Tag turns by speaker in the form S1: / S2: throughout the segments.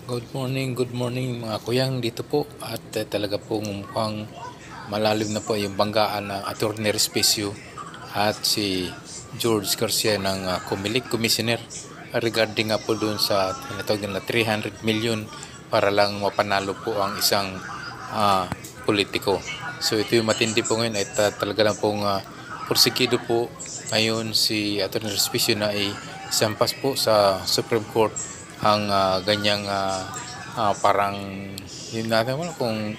S1: Good morning mga kuyang dito po at talaga po mukhang malalim na po yung banggaan ng Attorney Respicio at si George Garcia ng Comelec Commissioner regarding nga po doon sa tinatawag na 300 million para lang mapanalo po ang isang politiko. So ito yung matindi po ngayon at talaga lang pong porsigido po ngayon si Attorney Respicio na isampas po sa Supreme Court ang ganyang parang yun natin mo kung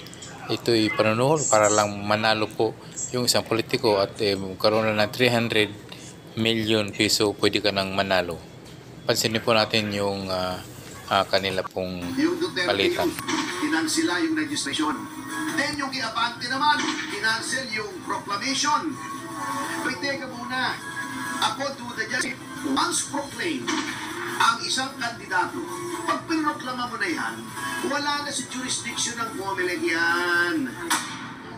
S1: ito'y panunuhol para lang manalo po yung isang politiko at magkaroon na ng 300 million piso pwede ka nang manalo. Pansinin po natin yung kanila pong palitan.
S2: Kinansila yung registration. Then yung kiabante naman, kinansel yung proclamation. But teka muna, according to the judge, once proclaimed, ang isang kandidato, pag pinoklama mo na yan, wala na si jurisdiction ng Comelec yan.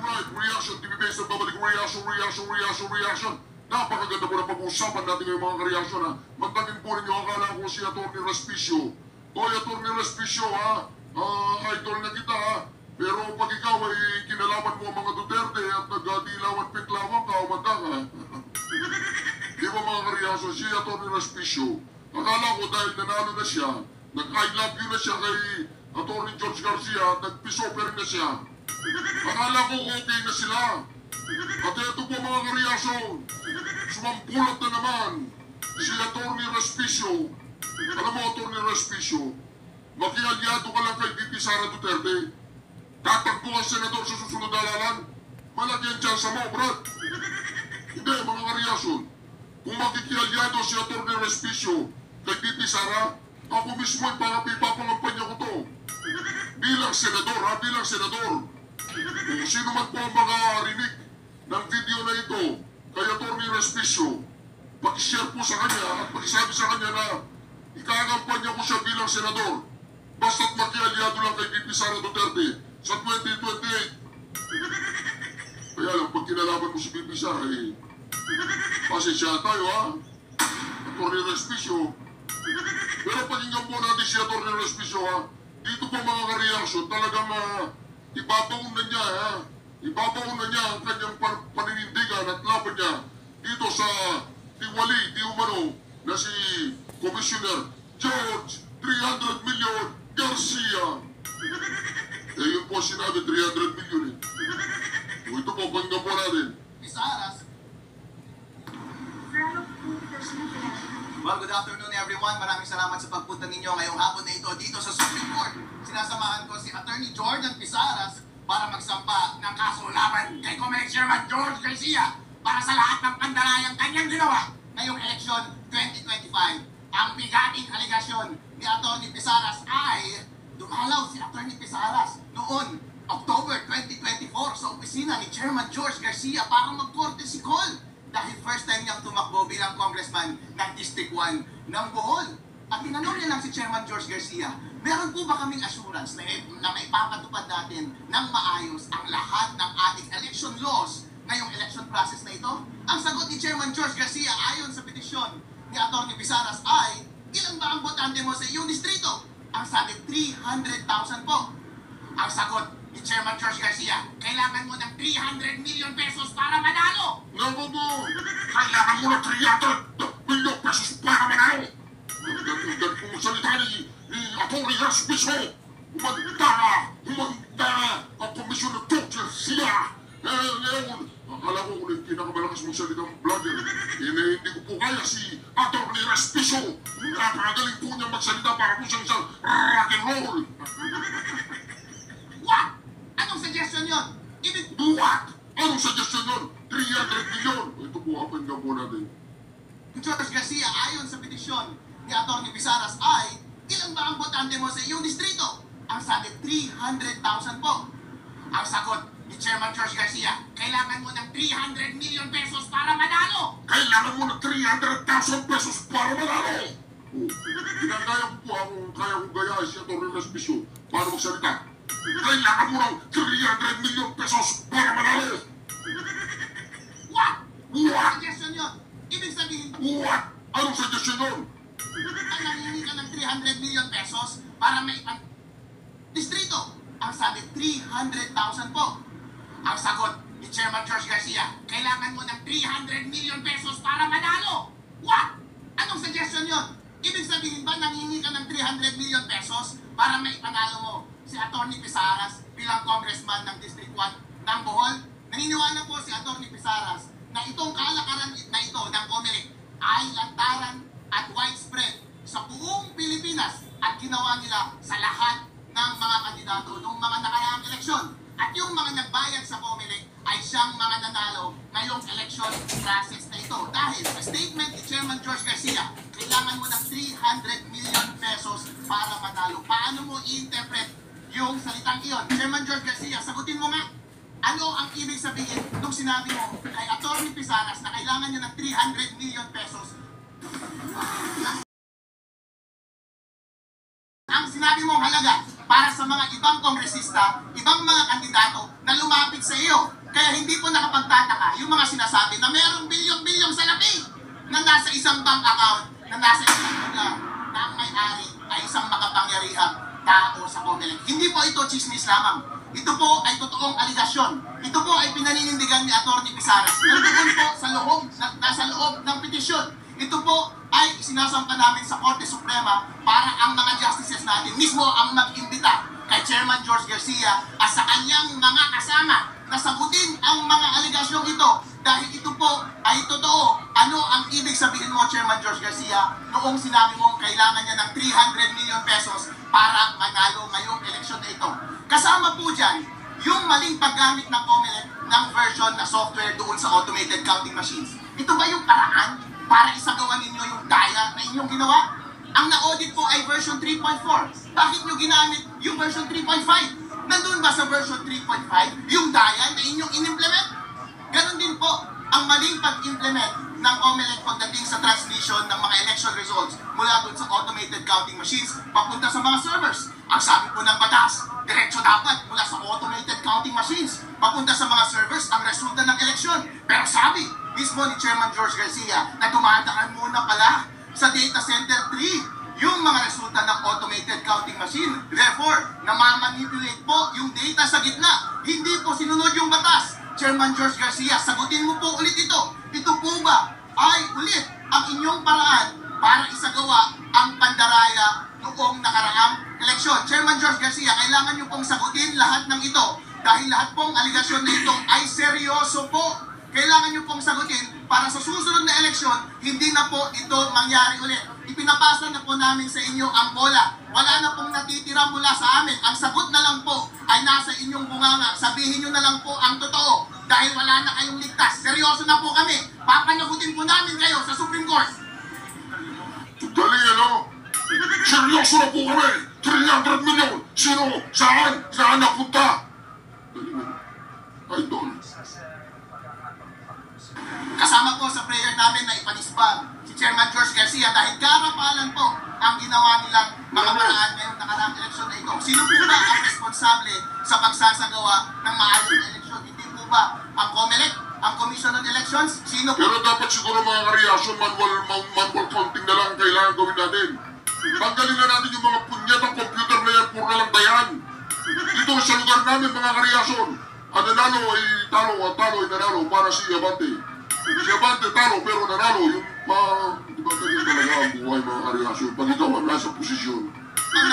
S3: Alright, reaction, TV Base, babalik reaction. Napakaganda po na pag-uusapan natin yung mga reaction ha. Magtangin po ninyo, akala ko si Atty. Respicio. Hoy, Atty. Respicio ha, idol na kita ha. Pero pag ikaw ay kinalaman mo ang mga Duterte at nagdilawan piklawan ka, umanda ka. Di ba mga reaction, si Atty. Respicio, akala ko dahil nanalo na siya, nag-I love you na siya kay Atty. George Garcia, nag-pisoper na siya. Akala ko okay na sila. At ito po mga kareason, sumampulat na naman si Atty. Respicio. Alam mo, Atty. Respicio, makialyado ka lang kay VP Sara Duterte. Tatakbo ang senador sa susunod na halalan. Malaki ang tsansa mo, Brad. Hindi, mga kareason, kung makikialyado si Atty. Respicio kay VP Sara, ako mismo ay ipapangampanya ko to. Bilang senador, ha? Bilang senador. Kung sino man po ang makarinig ng video na ito kay Atty. Respicio, pag-share po sa kanya at pag-sabi sa kanya na ikakampanya ko siya bilang senador. Basta't makialyado lang kay VP Sara Duterte sa 2028. Kaya lang, pag kinalaban mo si VP Sara, pasensya tayo, ha? Atty. Respicio. Pero pakinggan po natin si Atty. Respicio, ha? Dito po mga ka-reaction, talagang ibabaon na niya, ha? Ibabaon na niya ang kanyang paninindigan at laban niya dito sa tiwali, di umano, na si Commissioner George 300 million Garcia. Yun po sinabi, 300 million eh. Ito po, pakinggan po natin.
S2: Pisaras. Well, good afternoon everyone. Maraming salamat sa pagpunta ninyo ngayong hapon na ito dito sa Supreme Court. Sinasamahan ko si Attorney Jordan Pisaras para magsampa ng kaso laban kay Comelec Chairman George Garcia para sa lahat ng pandalayang kanyang ginawa ngayong eleksyon 2025. Ang bigating aligasyon ni Attorney Pisaras ay dumalaw si Attorney Pisaras noon October 2024 sa opisina ni Chairman George Garcia para mag-courtesy call dahil first time niyang tumakbo bilang congressman ng District 1 ng Bohol. At tinanong niya lang si Chairman George Garcia, meron po ba kaming assurance na maipapatupad natin ng maayos ang lahat ng ating election laws ngayong election process na ito? Ang sagot ni Chairman George Garcia ayon sa petisyon ni Atty. Pisaras ay, ilan ba ang botante mo sa iyong distrito? Ang sabi, 300,000 po. Ang sagot ni Chairman George Garcia, kailangan mo ng 300 million pesos para manalo.
S3: Naku mo, kailangan mo ng 300 million pesos para manalo. Dahil kung salita ni Atty. Respicio, humanda ang komisyon ng George Garcia. Ngayon, akala ko kung yung pinakamalakas mong salitang vlogger, hindi ko po kaya si Atty. Respicio. Napakagaling po niya magsalita para po siyang isang rock and roll.
S2: What? Anong suggestion yun?
S3: What? Anong suggestion yun? 300 million. Ito po, pakinggan po natin.
S2: George Garcia, ayon sa petisyon ni Atty. Pisaras ay, ilan ba ang botante mo sa iyong distrito? Ang sabi, 300,000 po. Ang sagot ni Chairman George Garcia, kailangan mo ng 300 million pesos para manalo.
S3: Kailangan mo ng 300,000 pesos para manalo. Ginagaya ko po ako, kaya kong gayahin si Atty. Respicio para magsalita. Kailangan mo ng 300 million pesos para manalo.
S2: What?
S3: What?
S2: Suggestion yun. Ibig sabihin,
S3: What? Anong suggestion yun?
S2: ang nangingi ka ng 300 million pesos para distrito? Ang sabi, 300,000 po. Ang sagot ni Chairman George Garcia, kailangan mo ng 300 million pesos para manalo. What? Anong suggestion yon? Ibig sabihin ba nanghingi ka ng 300 million pesos para maipanalo mo si Atty. Pisaras bilang congressman ng District 1 ng Bohol? Naniniwala po si Atty. Pisaras na itong kalakaran na ito ng COMELEC ay lantaran at widespread sa buong Pilipinas at ginawa nila sa lahat ng mga kandidato noong mga nakaraang eleksyon. At yung mga nagbayad sa COMELEC ay siyang mga nanalo ngayong election process na ito. Dahil sa statement ni Chairman George Garcia, kailangan mo ng 300 million pesos para manalo. Paano mo i-interpret yung salitang iyon? Chairman George Garcia, sagutin mo nga. Ano ang ibig sabihin nung sinabi mo kay Atty. Pisaras na kailangan niya ng 300 million pesos? Ang sinabi mong halaga para sa mga ibang kongresista, ibang mga kandidato na lumapit sa iyo. Kaya hindi po nakapagtataka yung mga sinasabi na mayroong bilyong-bilyong salapi na nasa isang bank account, na nasa isang lugar, na ang may-ari ay isang makapangyarihang tao sa COMELEC. Hindi po ito chismis lamang. Ito po ay totoong aligasyon. Ito po ay pinaninindigan ni Atty. Pisaras. Nandoon po sa loob, nasa loob ng petisyon. Ito po ay sinasampa namin sa Korte Suprema para ang mga justices natin mismo ang mag-imbita kay Chairman George Garcia at sa kanyang mga kasama na sagutin ang mga aligasyong ito dahil ito po ay totoo. Ano ang ibig sabihin mo, Chairman George Garcia, noong sinabi mong kailangan niya ng 300 million pesos para manalo ngayong eleksyon na ito? Kasama po dyan yung maling paggamit ng COMELEC ng version na software doon sa automated counting machines. Ito ba yung paraan para isagawa ninyo yung daya na inyong ginawa? Ang na-audit po ay version 3.4. Bakit nyo ginamit yung version 3.5? Nandun ba sa version 3.5 yung daya na inyong in-implement? Ganon din po ang maling pag-implement ng COMELEC pagdating sa transmission ng mga election results mula doon sa automated counting machines papunta sa mga servers. Ang sabi po ng batas, diretso dapat mula sa automated counting machines papunta sa mga servers ang resulta ng eleksyon. Pero sabi mismo ni Chairman George Garcia na dumadaan muna pala sa data center 3 yung mga resulta ng automated counting machine. Therefore, namamanipulate po yung data sa gitna. Hindi po sinunod yung batas. Chairman George Garcia, sagutin mo po ulit ito. Ito po ba ay ulit ang inyong paraan para isagawa ang pandaraya noong nakaraang eleksyon? Chairman George Garcia, kailangan niyo pong sagutin lahat ng ito dahil lahat pong aligasyon na ito ay seryoso po. Kailangan niyo pong sagutin para sa susunod na eleksyon, hindi na po ito mangyari ulit. Ipinapasa na po namin sa inyo ang bola. Wala na pong natitira mula sa amin. Ang sagot na lang po ay nasa inyong bunganga. Sabihin niyo na lang po ang totoo dahil wala na kayong ligtas. Seryoso na po kami. Papanagutin po namin kayo sa Supreme Court.
S3: Dali, ano? Seryoso na po kami! 300 million! Sino? Saan? Saan napunta? Dali mo. Idol.
S2: Kasama po sa prayer namin na ipanisbag si Chairman George Garcia dahil karapalan po ang ginawa nilang mga paraan ngayong nakaraang eleksyon na ito. Sino po ba ang responsable sa pagsasagawa ng maayos na eleksyon? Hindi po ba ang COMELEC, ang Commission on Elections? Sino po?
S3: Pero dapat siguro mga reaction manual counting na lang ang kailangan gawin natin. Tanggalin na natin yung mga punyatang computer na yan, puro na lang dayan. Dito sa lugar namin mga reaction, ang nanalo ay talo, ang talo ay nanalo para si Abante. Si Abante talo pero nanalo yung di ba ganyan talaga ang buhay mga reaction pag ikaw ang nasa posisyon.
S2: Ang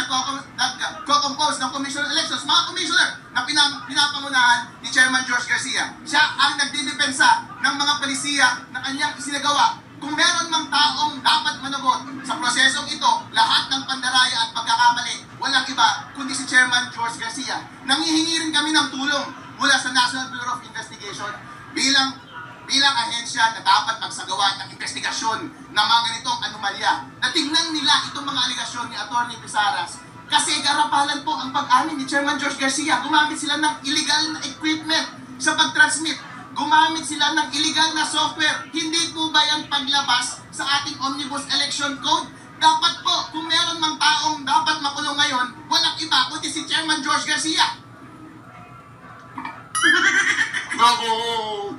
S2: nagko-compose ng Commission on Elections, mga commissioner na pinapangunahan ni Chairman George Garcia. Siya ang nagdidepensa ng mga palisiya na kanyang isinagawa. Kung meron mang taong dapat managot sa prosesong ito, lahat ng pandaraya at pagkakamali, walang iba kundi si Chairman George Garcia. Nangihingi rin kami ng tulong mula sa National Bureau of Investigation bilang ahensya na dapat magsagawa ng investigasyon ng mga ganitong anomalya. Natignan nila itong mga aligasyon ni Atty. Pisaras kasi garapalan po ang pag-amin ni Chairman George Garcia. Gumamit sila ng illegal na equipment sa pag-transmit. Gumamit sila ng illegal na software. Hindi po ba yan paglabas sa ating Omnibus Election Code? Dapat po, kung meron mang taong dapat makulong ngayon, walang iba kundi si Chairman George Garcia.
S3: Nako,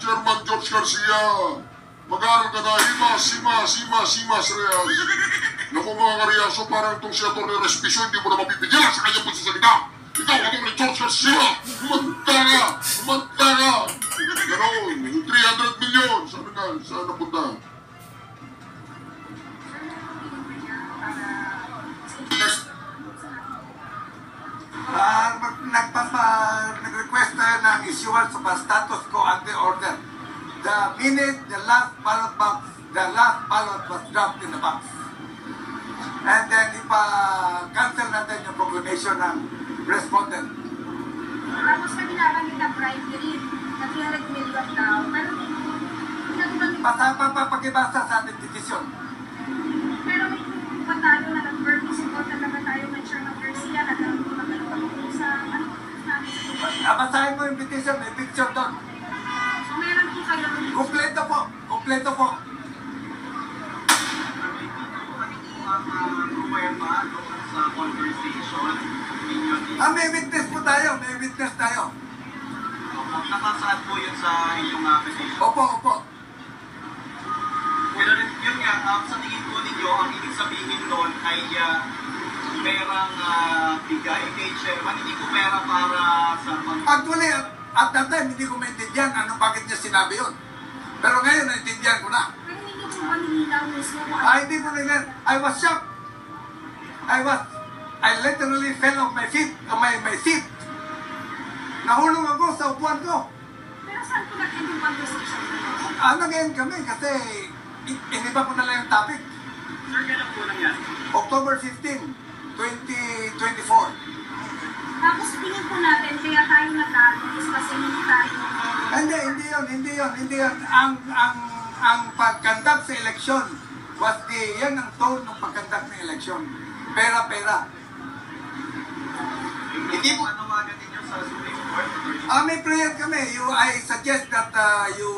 S3: Chairman George Garcia, mag-aaral ka na, himas, Reyes. Naku mga reaction, parang itong si Atty. Respicio, hindi mo na mapipigilan sa kanyang pagsasalita. Ikaw, Atty. George Garcia! Umanta ka! Umanta ka! Ganoon, yung 300 million, saan napunta?
S4: Nag-request tayo ng issuance of a status quo ante order. The minute the last ballot was dropped in the box. And then ipa-cancel natin yung proclamation ng respondent.
S5: Tapos kami nakamit na bribery na 300 million daw. Pero
S4: Pakibasa sa ating desisyon.
S5: pero pa tayo na nag-birth support talaga tayo ng Chairman Garcia, nagkaroon ko ng sa ano namin sa
S4: Basahin mo yung petition, may picture doon.
S5: So meron po kayo
S4: Kompleto po. Kompleto po.
S2: sa conversation ninyo ni
S4: May witness po tayo. May witness tayo.
S2: nakasaan po yun sa inyong petition.
S4: Opo, opo.
S2: Pero yun nga, sa tingin po ninyo, ang ibig sabihin doon ay perang bigay kay Chairman, hindi ko pera para sa
S4: Actually, at that time, hindi ko maintindihan bakit niya sinabi yun. Pero ngayon, naintindihan ko na.
S5: pero hindi po maninilaw mismo kung
S4: Hindi ko nila. I was shocked. I literally fell off my feet, my seat. Nahulog ako sa upuan ko.
S5: pero saan po natin yung conversation na yun?
S4: Nag-end kami kasi iniba ko na lang yung topic.
S2: Sir, kailan po nangyari?
S4: October 15, 2024.
S5: Tapos tingin po natin, kaya tayo natalo is kasi hindi tayo
S4: Hindi yun. Ang pag-conduct sa eleksyon was yan ang tone ng pag-conduct ng eleksyon. Pera.
S2: Hindi po nanawagan ninyo sa Supreme Court?
S4: May prayer kami. I suggest that you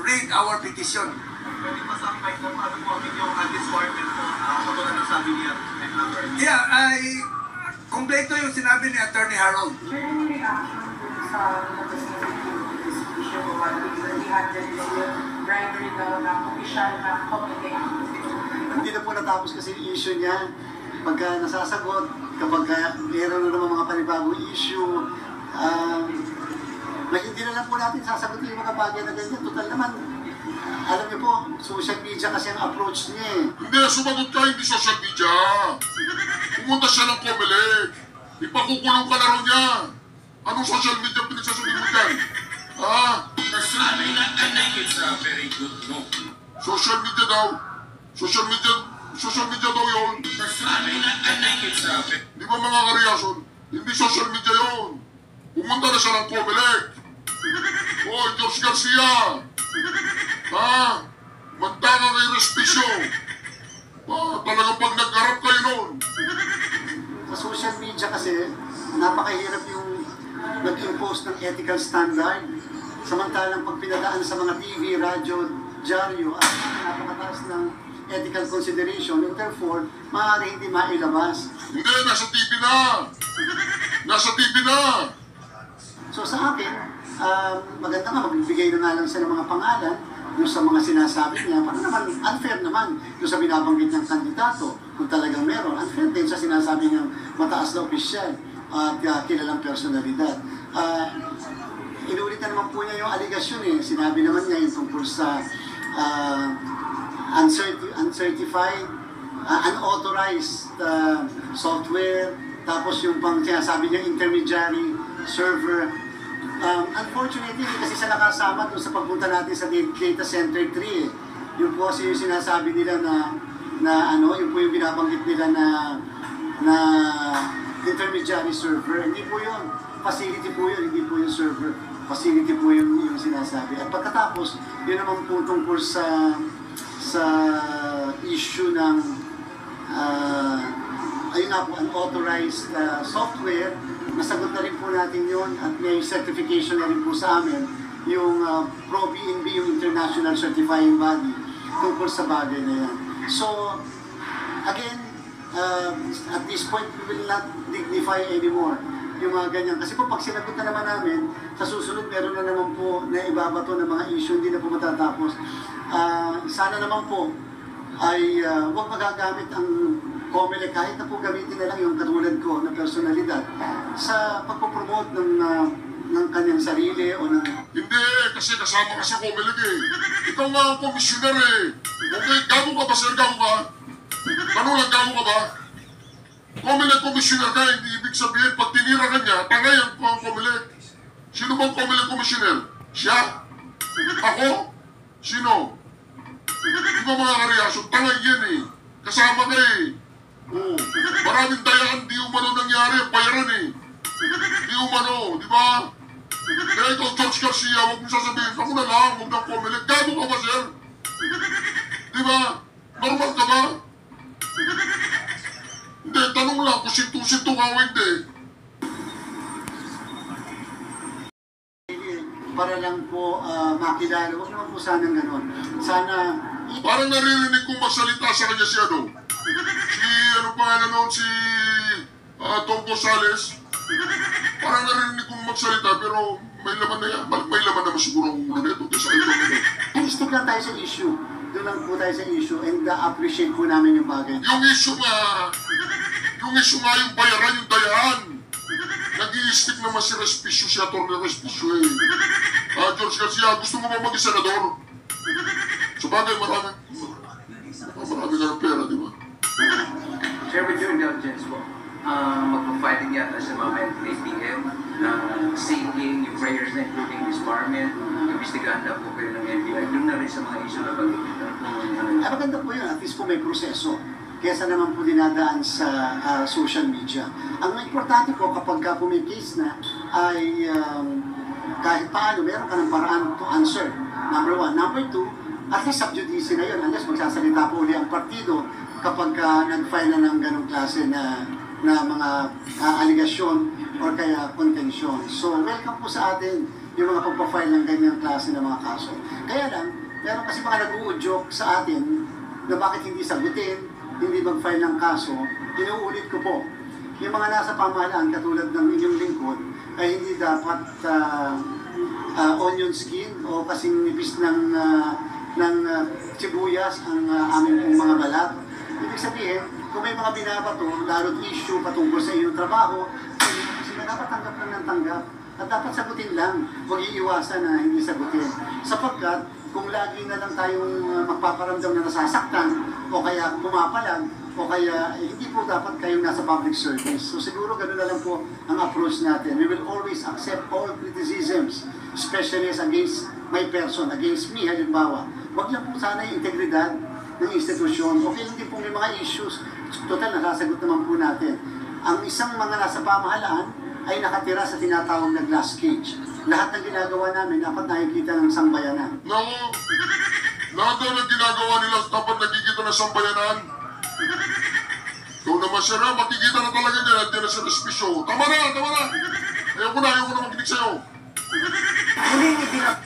S4: read our petition.
S2: Pwede masakay po, ano po ang inyong discordant po, katulad ng sabi niya,
S4: Yeah, kompleto yung sinabi ni Attorney Harold.
S6: Sir, any reaction dun sa labas na issue o bribery daw ng opisyal ng Comelec?
S7: Hindi na po natapos kasi yung issue niya. Pagka nasasagot, kapag meron na naman mga panibagong issue, hindi na lang po natin sasagutin yung mga bagay na ganyan. Total naman, alam niyo po, social media kasi ang approach niya eh.
S3: Hindi, sumagot ka, hindi social media. Pumunta siya ng Comelec. Ipakukulong ka na rin niya. Anong social media pinagsasabi mo dyan?
S8: Personally, I think it's a very good move.
S3: Social media daw. Social media daw yun.
S8: Personally, I think it's a very
S3: Di ba mga karyason? Hindi social media yun. Pumunta na siya ng Comelec. Hoy, George Garcia. Manta ka kay Respicio. Talagang pag nagharap kayo nun.
S7: Sa social media kasi, napakahirap yung nag-impose ng ethical standard. Samantalang pag pinadaan sa mga TV, radyo, dyaryo, at napakataas ng ethical consideration, and therefore, maaari hindi mailabas.
S3: Hindi, nasa TV na. Nasa TV na.
S7: So sa akin, maganda nga, magbibigay na nga lang siya ng mga pangalan yung sa mga sinasabi niya. Para naman, unfair naman yung sa binabanggit niyang kandidato. Kung talagang meron, unfair din sa sinasabi niyang mataas na opisyal at kilalang personalidad. Inulit na naman po niya yung aligasyon eh. Sinabi naman niya yung tungkol sa uncertified, unauthorized software, tapos yung pang sinasabi niya intermediary server. Unfortunately, kasi sa nakasama doon sa pagpunta natin sa data center 3 eh. Yung po kasi yung sinasabi nila yung po yung binabanggit nila na intermediary server. Hindi po yun. Facility po yun, hindi po yung server. Facility po yung sinasabi. At pagkatapos, yun naman po tungkol sa issue ng ayun nga po, unauthorized software. Nasagot na rin po natin yun at may certification na rin po sa amin yung ProBNB, yung International Certifying Body tungkol sa bagay na yan. So, again, at this point, we will not dignify anymore yung mga ganyan. Kasi po pag sinagot na naman namin, sa susunod meron na naman po na ibabato ng mga issue, hindi na po matatapos. Sana naman po ay huwag magagamit ang COMELEC, kahit na po gamitin na lang yung katulad ko na personalidad sa pagpopromote ng kanyang sarili o ng...
S3: Hindi, kasi kasama ka sa COMELEC eh. Ikaw nga ang komisyoner eh. Okay, gago ka ba sir? Gago ka? Tanong lang, gago ka ba? COMELEC komisyoner ka, hindi ibig sabihin pag tinira ka niya, tangay ang COMELEC. Sino bang COMELEC komisyoner? Siya? Ako? Sino? Di ba mga kareaksyon? Tangay yan eh. Kasama ka eh. Oo. Maraming dayaan, di umano nangyari, bayaran eh. Di umano, di ba? Kaya ikaw, George Garcia, huwag mo sasabihin, ako na lang, huwag ng COMELEC. Gago ka ba, sir? Di ba? Normal ka ba? Hindi, tanong lang kung sinto-sinto ka o hindi.
S7: Para lang po makilala, huwag naman po sanang ganon. Sana...
S3: Parang naririnig kong magsalita sa kanya si ano? Si, ano pangalan noon, si Tom Gonzales. Parang naririnig kong magsalita, pero may laman na yan. May laman naman siguro ang ulo nito.
S7: Stick lang tayo sa issue. Doon lang po tayo sa issue and appreciate po namin yung bagay.
S3: Yung issue nga yung bayaran, yung dayaan. Nag-i-stick naman si Respicio, si Atty. Respicio eh. George Garcia, gusto mo ba mag-senador? Sa bagay, marami ka ng pera, di ba?
S9: Sir, with your indulgence po, magpa-fighting yata sa mga ATM na singing yung prayers na including disbarment, imbestigahan na po kayo ng NBI. Doon na rin sa mga issue na pag-ipitan po.
S7: Maganda po yun, at least po may proseso. Kesa naman po dinadaan sa social media. Ang importante po kapag ka po may case na ay kahit paano meron ka ng paraan to answer. Number one. Number two, at least sub judice na yun. Unless magsasalita po ulit ang partido kapag nag-file na ng ganong klase na mga aligasyon or kaya contention. So, welcome po sa atin yung mga pagpa-file ng ganyang klase ng mga kaso. Kaya lang, meron kasi mga nag-uudyok sa atin na bakit hindi sagutin, hindi mag-file ng kaso. Inuulit ko po, yung mga nasa pamahalaan katulad ng inyong lingkod ay hindi dapat onion skin o kasing nipis ng sibuyas ang aming pong mga balat. Ibig sabihin, kung may mga binabato, lalo't issue patungkol sa iyong trabaho, kasi dapat tanggap lang ng tanggap. At dapat sagutin lang, huwag iiwasan na hindi sagutin. Sapagkat, kung lagi na lang tayong magpaparamdam na nasasaktan, o kaya pumapalag, o kaya hindi po dapat kayong nasa public service. So siguro gano'n na lang po ang approach natin. We will always accept all criticisms, especially against my person, against me, halimbawa. Huwag lang po sana yung integridad ng institusyon. Okay lang din po may mga issues. Total, nasasagot naman po natin. Ang isang mga nasa pamahalaan ay nakatira sa tinatawag na glass cage. Lahat ng ginagawa namin dapat nakikita ng sambayanan.
S3: Naku, lahat ng ginagawa nila dapat nakikita ng sambayanan. Ikaw naman siya na, makikita na talaga niya at yan na sa respisyo. Tama na, tama na! Ayoko na makinig sa'yo.
S4: Hindi,